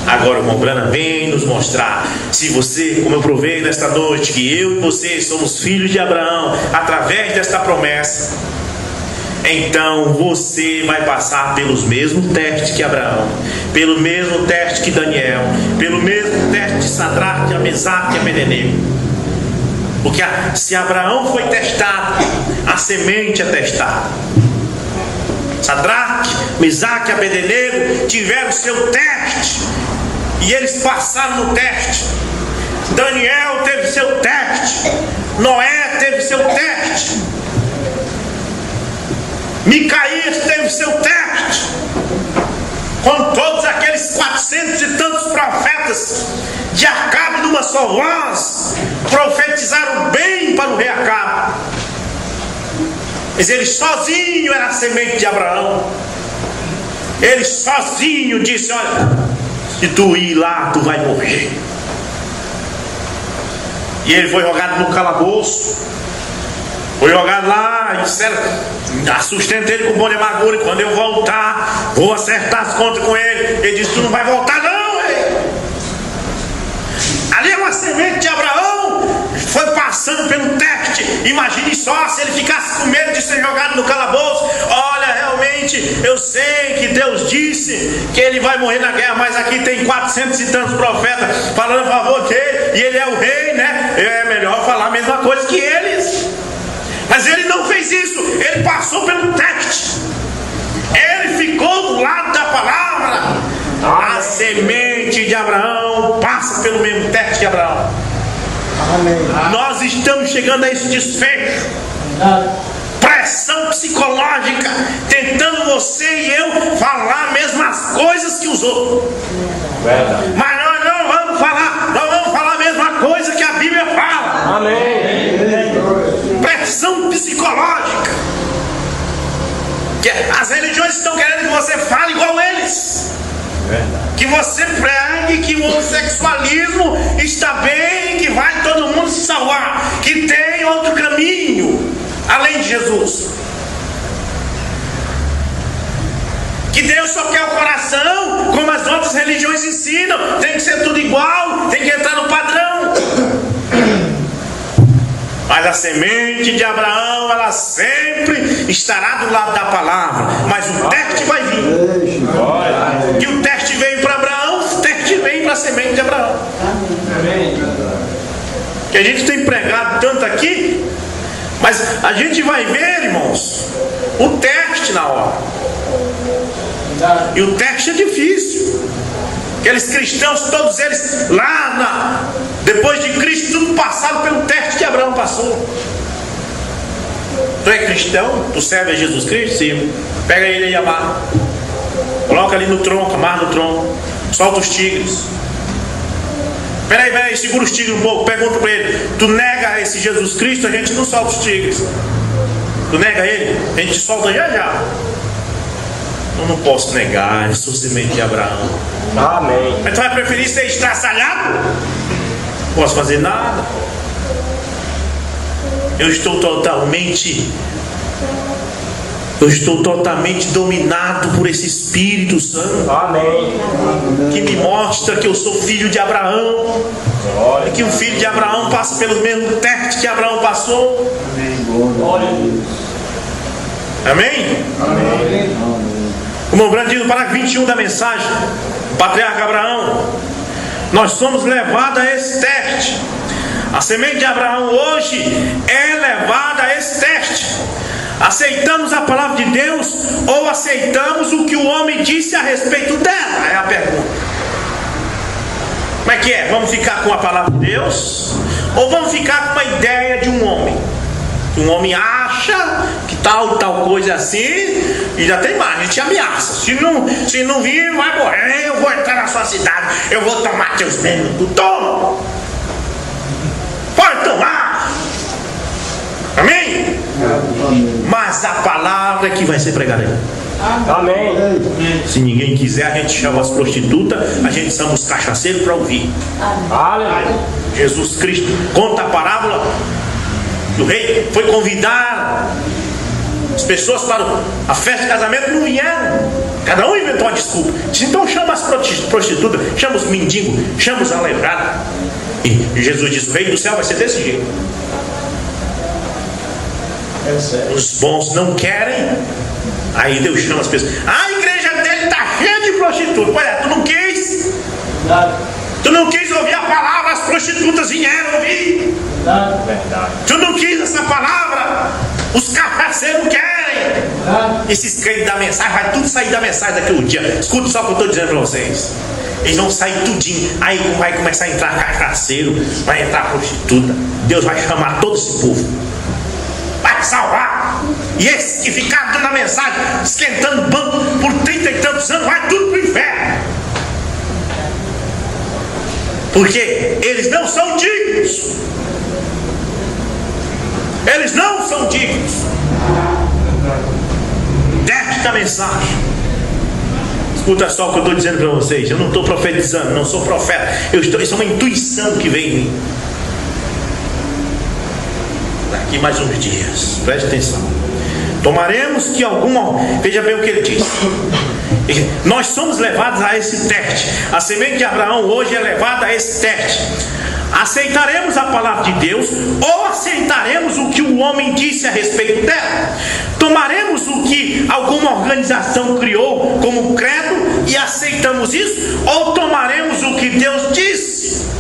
agora o irmão Brana vem nos mostrar, se você, como eu provei nesta noite, que eu e você somos filhos de Abraão através desta promessa, então você vai passar pelos mesmos testes que Abraão, pelo mesmo teste que Daniel, pelo mesmo teste de Sadraque, Mesaque e Abednego. Porque se Abraão foi testado, a semente é testada. Sadraque, Mesaque e Abednego tiveram seu teste, e eles passaram no teste. Daniel teve seu teste, Noé teve seu teste, Micaías teve seu teste, com todos aqueles 400 e tantos profetas de Acabe numa só voz, profetizaram bem para o rei Acabe. Mas ele sozinho era a semente de Abraão. Ele sozinho disse: olha, se tu ir lá, tu vai morrer. E ele foi jogado no calabouço, foi jogado lá, e disseram: sustenta ele com bom de amargura, e quando eu voltar, vou acertar as contas com ele. Ele disse: tu não vai voltar não, rei. Ali é uma semente de Abraão, foi passando pelo teste. Imagine só se ele ficasse com medo de ser jogado no calabouço. Olha, realmente eu sei que Deus disse que ele vai morrer na guerra, mas aqui tem 400 e tantos profetas falando a favor dele, e ele é o rei, né? É melhor falar a mesma coisa que eles. Mas ele não fez isso, ele passou pelo teste, ele ficou do lado da palavra. A semente de Abraão passa pelo mesmo teste de Abraão. Amém. Nós estamos chegando a esse desfecho. Pressão psicológica, tentando você e eu falar as mesmas coisas que os outros. Verdade. Mas nós não vamos falar a mesma coisa que a Bíblia fala. Amém. Pressão psicológica. Que as religiões estão querendo que você fale igual eles. Verdade. Que você pregue que o homossexualismo está bem, que vai todo mundo se salvar, que tem outro caminho além de Jesus, que Deus só quer o coração, como as outras religiões ensinam, tem que ser tudo igual, tem que entrar no padrão. Mas a semente de Abraão, ela sempre estará do lado da palavra. Mas o teste vai vir. Que o teste veio para Abraão, o teste veio para a semente de Abraão. Que a gente tem pregado tanto aqui, mas a gente vai ver, irmãos, o teste na hora. E o teste é difícil. Aqueles cristãos, todos eles lá depois de Cristo, tudo passaram pelo teste que Abraão passou. Tu é cristão? Tu serve a Jesus Cristo? Sim. Pega ele e amarra, coloca ali no tronco, amarra no tronco, solta os tigres. Peraí, segura os tigres um pouco. Pergunta para ele: tu nega esse Jesus Cristo? A gente não solta os tigres. Tu nega ele? A gente solta já. Eu não posso negar, eu sou semente de Abraão. Amém. Mas tu vai preferir ser estraçalhado? Não posso fazer nada. Eu estou totalmente dominado por esse Espírito Santo. Amém. Que me mostra que eu sou filho de Abraão. E que o filho de Abraão passa pelo mesmo teste que Abraão passou. Glória a Deus. Amém? Amém. Como o Brando diz no parágrafo 21 da mensagem, o patriarca Abraão, nós somos levados a esse teste. A semente de Abraão hoje é levada a esse teste. Aceitamos a palavra de Deus ou aceitamos o que o homem disse a respeito dela? É a pergunta. Como é que é? Vamos ficar com a palavra de Deus ou vamos ficar com uma ideia de um homem? Que um homem acha que tal coisa assim, e já tem mais, a gente ameaça. Se não vir, vai morrer. Eu vou entrar na sua cidade, eu vou tomar teus bens. Tu toma, pode tomar. Amém? Mas a palavra é que vai ser pregada aí. Amém. Se ninguém quiser, a gente chama as prostitutas, a gente chama os cachaceiros para ouvir. Aleluia. Jesus Cristo conta a parábola. O rei foi convidar as pessoas para a festa de casamento, não vieram. Cada um inventou uma desculpa. Disse, então chama as prostitutas, chama os mendigos, chama os aleijados. E Jesus disse, o reino do céu vai ser desse jeito. Os bons não querem. Aí Deus chama as pessoas. A igreja dele está cheia de prostitutas. Olha, tu não quis? Tu não quis ouvir a palavra, as prostitutas vieram ouvir. Verdade. Tu não quis essa palavra, os cachaceiros querem. Esses crentes da mensagem, vai tudo sair da mensagem daqui um dia. Escuta só o que eu estou dizendo para vocês. Eles vão sair tudinho. Aí vai começar a entrar cachaceiro, vai entrar prostituta. Deus vai chamar todo esse povo, vai salvar. E esses que ficaram dando a mensagem, esquentando banco por 30 e tantos anos, vai tudo para o inferno. Porque eles não são dignos. Eles não são dignos desta mensagem. Escuta só o que eu estou dizendo para vocês. Eu não estou profetizando, não sou profeta. Isso é uma intuição que vem em mim. Daqui mais uns dias, preste atenção. Tomaremos que veja bem o que ele diz. Nós somos levados a esse teste. A semente de Abraão hoje é levada a esse teste. Aceitaremos a palavra de Deus ou aceitaremos o que o homem disse a respeito dela? Tomaremos o que alguma organização criou como credo e aceitamos isso? Ou tomaremos o que Deus disse?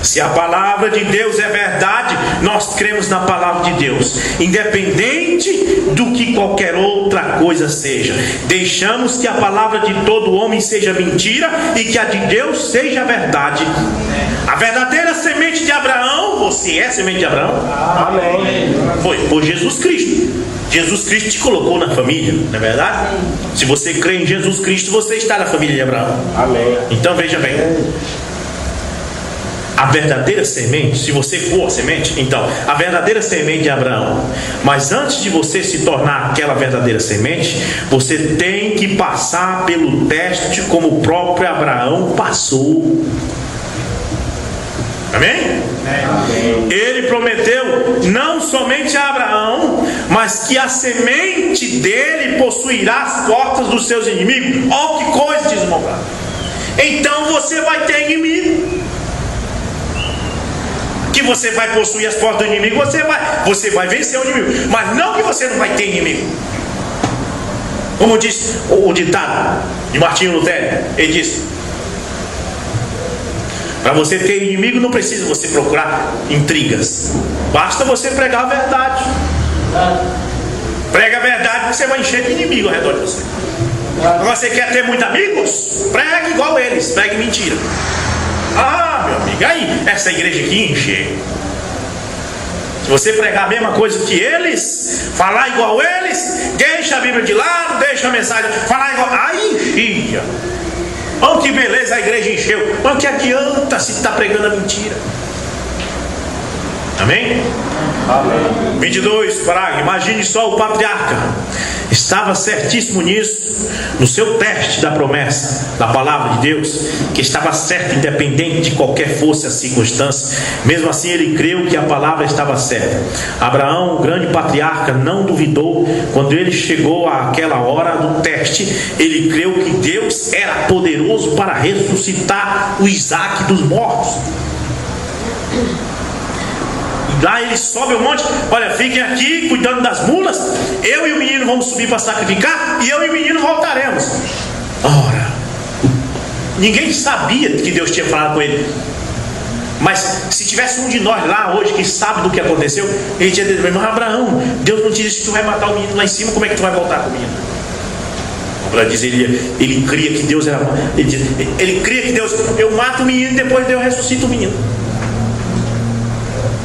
Se a palavra de Deus é verdade, nós cremos na palavra de Deus, independente do que qualquer outra coisa seja. Deixamos que a palavra de todo homem seja mentira e que a de Deus seja verdade. A verdadeira semente de Abraão, você é semente de Abraão? Amém. Foi por Jesus Cristo. Jesus Cristo te colocou na família, não é verdade? Se você crê em Jesus Cristo, você está na família de Abraão. Amém. Então veja bem. A verdadeira semente, se você for a semente, então, a verdadeira semente de Abraão. Mas antes de você se tornar aquela verdadeira semente, você tem que passar pelo teste como o próprio Abraão passou. Amém? Amém. Ele prometeu não somente a Abraão, mas que a semente dele possuirá as portas dos seus inimigos. Olha que coisa, diz o irmão. Então você vai ter inimigo. Que você vai possuir as portas do inimigo, você vai vencer o inimigo, mas não que você não vai ter inimigo. Como diz o ditado de Martinho Lutero, ele diz: para você ter inimigo não precisa você procurar intrigas, basta você pregar a verdade. Prega a verdade, você vai encher de inimigo ao redor de você. Agora você quer ter muitos amigos? Pregue igual eles, pregue mentira. Ah, meu amigo, aí essa igreja aqui encher. Se você pregar a mesma coisa que eles, falar igual eles, deixa a Bíblia de lado, deixa a mensagem, falar igual, aí enchia. Oh, que beleza, a igreja encheu. Mas que adianta se está pregando a mentira? Amém? Amém. 22, parágrafo. Imagine só, o patriarca estava certíssimo nisso, no seu teste da promessa, da palavra de Deus, que estava certo, independente de qualquer fosse a circunstância. Mesmo assim, ele creu que a palavra estava certa. Abraão, o grande patriarca, não duvidou. Quando ele chegou àquela hora do teste, ele creu que Deus era poderoso para ressuscitar o Isaac dos mortos. Lá ele sobe o monte, olha, fiquem aqui cuidando das mulas, eu e o menino vamos subir para sacrificar, e eu e o menino voltaremos. Ora, ninguém sabia que Deus tinha falado com ele. Mas se tivesse um de nós lá hoje que sabe do que aconteceu, ele tinha dito: mas Abraão, Deus não te disse que tu vai matar o menino lá em cima, como é que tu vai voltar com o menino? Para dizer, ele cria que Deus era, ele cria que Deus, eu mato o menino e depois Deus ressuscita o menino.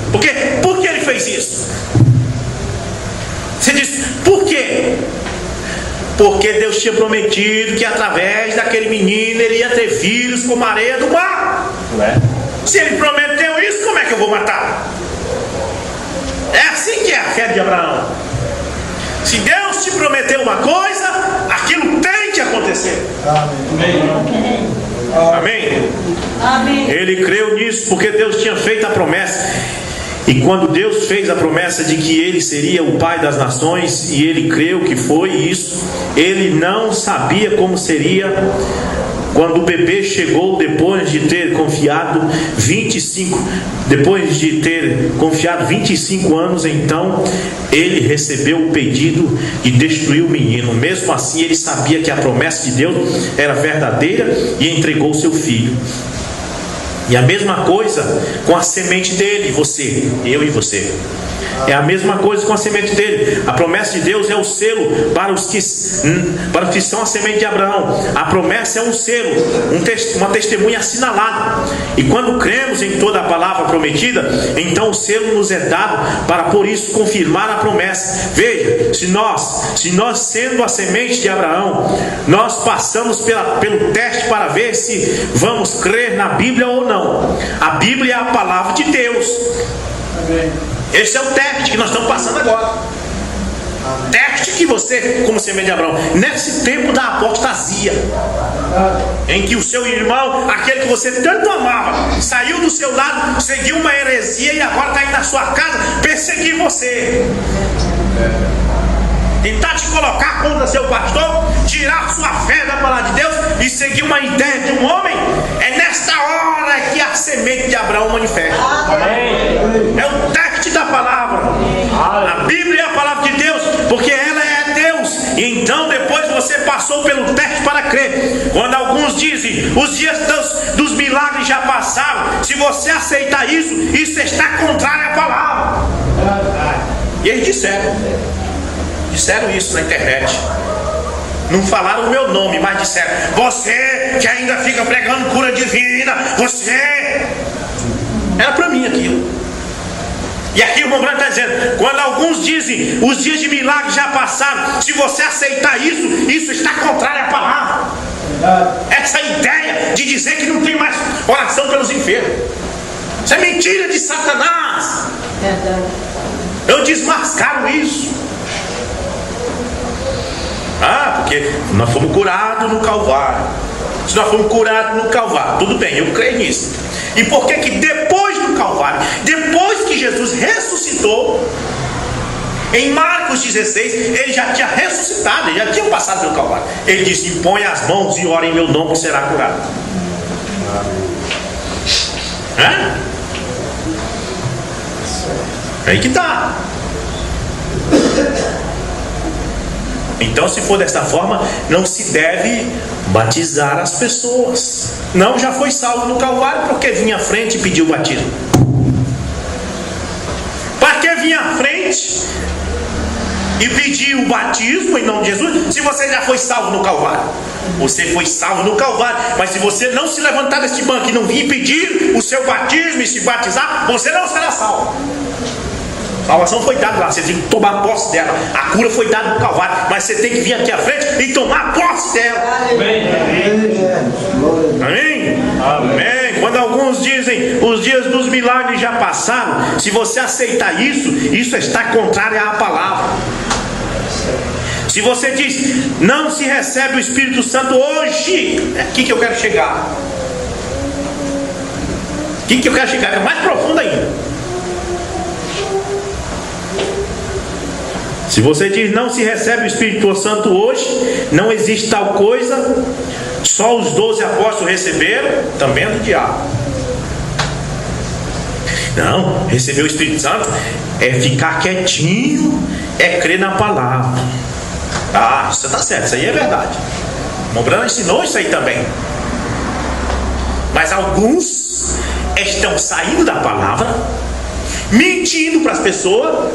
Por quê? Por que ele fez isso? Você diz, por quê? Porque Deus tinha prometido que através daquele menino ele ia ter filhos como a areia do mar. Se ele prometeu isso, como é que eu vou matar? É assim que é a fé de Abraão. Se Deus te prometeu uma coisa, aquilo tem que acontecer. Amém. Amém. Amém. Ele creu nisso porque Deus tinha feito a promessa. E quando Deus fez a promessa de que ele seria o pai das nações, e ele creu que foi isso, ele não sabia como seria. Quando o bebê chegou, depois de ter confiado 25 anos, então ele recebeu o pedido de destruir o menino. Mesmo assim, ele sabia que a promessa de Deus era verdadeira e entregou seu filho. E a mesma coisa com a semente dele, você, eu e você. É a mesma coisa com a semente dele. A promessa de Deus é o selo para os que são a semente de Abraão. A promessa é um selo, uma testemunha assinalada. E quando cremos em toda a palavra prometida, então o selo nos é dado para por isso confirmar a promessa. Veja, se nós sendo a semente de Abraão, nós passamos pelo teste para ver se vamos crer na Bíblia ou não. A Bíblia é a palavra de Deus. Amém. Esse é o teste que nós estamos passando agora. Teste que você, como semente de Abraão, nesse tempo da apostasia, em que o seu irmão, aquele que você tanto amava, saiu do seu lado, seguiu uma heresia e agora está aí na sua casa perseguir você, tentar te colocar contra seu pastor, tirar sua fé da palavra de Deus e seguir uma ideia de um homem. É nesta hora que a semente de Abraão manifesta. É o teste da palavra. A Bíblia é a palavra de Deus, porque ela é Deus. E então depois você passou pelo teste para crer. Quando alguns dizem, os dias dos milagres já passaram, se você aceitar isso está contrário à palavra. E eles disseram isso na internet. Não falaram o meu nome, mas disseram: você que ainda fica pregando cura divina, você. Era para mim aquilo. E aqui o irmão Branco está dizendo: quando alguns dizem os dias de milagre já passaram, se você aceitar isso está contrário à palavra. Essa ideia de dizer que não tem mais oração pelos enfermos, isso é mentira de Satanás. Eu desmascaro isso. Porque nós fomos curados no Calvário. Se nós fomos curados no Calvário, tudo bem, eu creio nisso. E por que depois do Calvário, depois que Jesus ressuscitou, em Marcos 16, ele já tinha ressuscitado, ele já tinha passado pelo Calvário. Ele disse: impõe as mãos e ore em meu nome que será curado. Aí que está. Então, se for dessa forma, não se deve batizar as pessoas. Não, já foi salvo no Calvário, porque vinha à frente e pediu o batismo. Para que vinha à frente e pedir o batismo em nome de Jesus, se você já foi salvo no Calvário? Você foi salvo no Calvário, mas se você não se levantar deste banco e não vir pedir o seu batismo e se batizar, você não será salvo. A salvação foi dada lá, você tem que tomar posse dela. A cura foi dada no Calvário, mas você tem que vir aqui à frente e tomar posse dela. Amém? Amém? Amém. quando alguns dizem os dias dos milagres já passaram, se você aceitar isso, isso está contrário à palavra. Se você diz, não se recebe o Espírito Santo hoje, é aqui que eu quero chegar. Aqui que eu quero chegar, é mais profundo ainda. Se você diz, não se recebe o Espírito Santo hoje, não existe tal coisa, só os 12 apóstolos receberam, também é do diabo. Não, receber o Espírito Santo é ficar quietinho, é crer na palavra. Ah, isso está certo, isso aí é verdade. Mobrana ensinou isso aí também. Mas alguns estão saindo da palavra, mentindo para as pessoas,